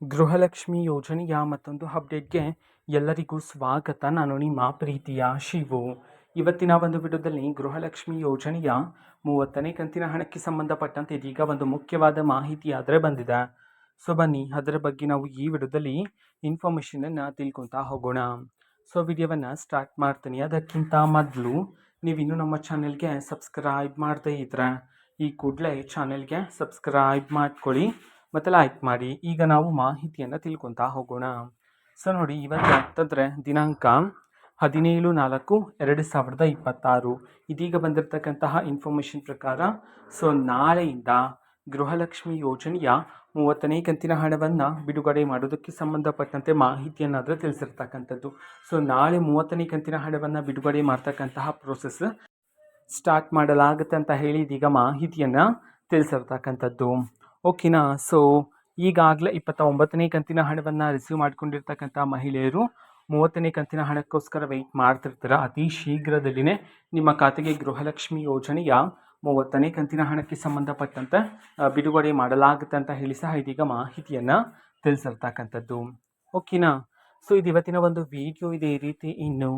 ಗೃಹಲಕ್ಷ್ಮಿ ಯೋಜನೆಯ ಮತ್ತೊಂದು ಅಪ್ಡೇಟ್ಗೆ ಎಲ್ಲರಿಗೂ ಸ್ವಾಗತ. ನಾನು ನಿಮ್ಮ ಪ್ರೀತಿಯ ಶಿವು. ಇವತ್ತಿನ ಒಂದು ವಿಡಿಯೋದಲ್ಲಿ ಗೃಹಲಕ್ಷ್ಮಿ ಯೋಜನೆಯ 30ನೇ ಕಂತಿನ ಹಣಕ್ಕೆ ಸಂಬಂಧಪಟ್ಟಂತೆ ಇದೀಗ ಒಂದು ಮುಖ್ಯವಾದ ಮಾಹಿತಿ ಆದರೆ ಬಂದಿದೆ. ಸೊ ಬನ್ನಿ ಅದರ ಬಗ್ಗೆ ನಾವು ಈ ವಿಡಿಯೋದಲ್ಲಿ ಇನ್ಫಾರ್ಮೇಷನನ್ನು ತಿಳ್ಕೊತಾ ಹೋಗೋಣ. ಸೊ ವಿಡಿಯೋವನ್ನು ಸ್ಟಾರ್ಟ್ ಮಾಡ್ತೀನಿ. ಅದಕ್ಕಿಂತ ಮೊದಲು ನೀವಿನ್ನೂ ನಮ್ಮ ಚಾನೆಲ್ಗೆ ಸಬ್ಸ್ಕ್ರೈಬ್ ಮಾಡದೇ ಇದ್ರೆ ಈ ಕೂಡಲೇ ಚಾನೆಲ್ಗೆ ಸಬ್ಸ್ಕ್ರೈಬ್ ಮಾಡ್ಕೊಳ್ಳಿ ಮತ್ತು ಲೈಕ್ ಮಾಡಿ. ಈಗ ನಾವು ಮಾಹಿತಿಯನ್ನು ತಿಳ್ಕೊತಾ ಹೋಗೋಣ. ಸೊ ನೋಡಿ, ಇವತ್ತು ಅಂತಂದರೆ ದಿನಾಂಕ 17/4/2026. ಇದೀಗ ಬಂದಿರತಕ್ಕಂತಹ ಇನ್ಫಾರ್ಮೇಷನ್ ಪ್ರಕಾರ ಸೊ ನಾಳೆಯಿಂದ ಗೃಹಲಕ್ಷ್ಮಿ ಯೋಜನೆಯ 30ನೇ ಕಂತಿನ ಹಣವನ್ನು ಬಿಡುಗಡೆ ಮಾಡೋದಕ್ಕೆ ಸಂಬಂಧಪಟ್ಟಂತೆ ಮಾಹಿತಿಯನ್ನಾದರೆ ತಿಳಿಸಿರ್ತಕ್ಕಂಥದ್ದು. ಸೊ ನಾಳೆ 30ನೇ ಕಂತಿನ ಹಣವನ್ನು ಬಿಡುಗಡೆ ಮಾಡ್ತಕ್ಕಂತಹ ಪ್ರೋಸೆಸ್ ಸ್ಟಾರ್ಟ್ ಮಾಡಲಾಗುತ್ತೆ ಅಂತ ಹೇಳಿ ಇದೀಗ ಮಾಹಿತಿಯನ್ನು ತಿಳಿಸಿರ್ತಕ್ಕಂಥದ್ದು. ಓಕೆನಾ. ಸೊ ಈಗಾಗಲೇ 29ನೇ ಕಂತಿನ ಹಣವನ್ನು ರಿಸೀವ್ ಮಾಡ್ಕೊಂಡಿರ್ತಕ್ಕಂಥ ಮಹಿಳೆಯರು 30ನೇ ಕಂತಿನ ಹಣಕ್ಕೋಸ್ಕರ ವೆಯ್ಟ್ ಮಾಡ್ತಿರ್ತೀರ. ಅತಿ ಶೀಘ್ರದಲ್ಲಿನೇ ನಿಮ್ಮ ಖಾತೆಗೆ ಗೃಹಲಕ್ಷ್ಮಿ ಯೋಜನೆಯ 30ನೇ ಕಂತಿನ ಹಣಕ್ಕೆ ಸಂಬಂಧಪಟ್ಟಂತೆ ಬಿಡುಗಡೆ ಮಾಡಲಾಗುತ್ತೆ ಅಂತ ಹೇಳಿ ಸಹ ಇದೀಗ ಮಾಹಿತಿಯನ್ನು ತಿಳಿಸಿರ್ತಕ್ಕಂಥದ್ದು. ಓಕೆನಾ. ಸೊ ಇದು ಇವತ್ತಿನ ಒಂದು ವಿಡಿಯೋ ಇದೆ. ಈ ರೀತಿ ಇನ್ನು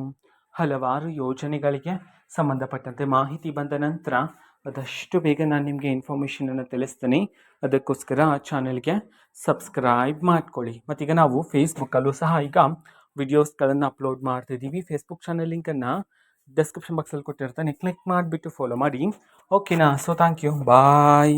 ಹಲವಾರು ಯೋಜನೆಗಳಿಗೆ ಸಂಬಂಧಪಟ್ಟಂತೆ ಮಾಹಿತಿ ಬಂದ ನಂತರ ಆದಷ್ಟು ಬೇಗ ನಾನು ನಿಮಗೆ ಇನ್ಫಾರ್ಮೇಷನನ್ನು ತಿಳಿಸ್ತೀನಿ. ಅದಕ್ಕೋಸ್ಕರ ಚಾನೆಲ್ಗೆ ಸಬ್ಸ್ಕ್ರೈಬ್ ಮಾಡ್ಕೊಳ್ಳಿ. ಮತ್ತೀಗ ನಾವು ಫೇಸ್ಬುಕ್ಕಲ್ಲೂ ಸಹ ಈಗ ವಿಡಿಯೋಸ್ಗಳನ್ನು ಅಪ್ಲೋಡ್ ಮಾಡ್ತಿದ್ದೀವಿ. ಫೇಸ್ಬುಕ್ ಚಾನಲ್ ಲಿಂಕನ್ನು ಡಿಸ್ಕ್ರಿಪ್ಷನ್ ಬಾಕ್ಸಲ್ಲಿ ಕೊಟ್ಟಿರ್ತಾನೆ, ಕ್ಲಿಕ್ ಮಾಡಿಬಿಟ್ಟು ಫಾಲೋ ಮಾಡಿ. ಓಕೆನಾ. So thank you, bye.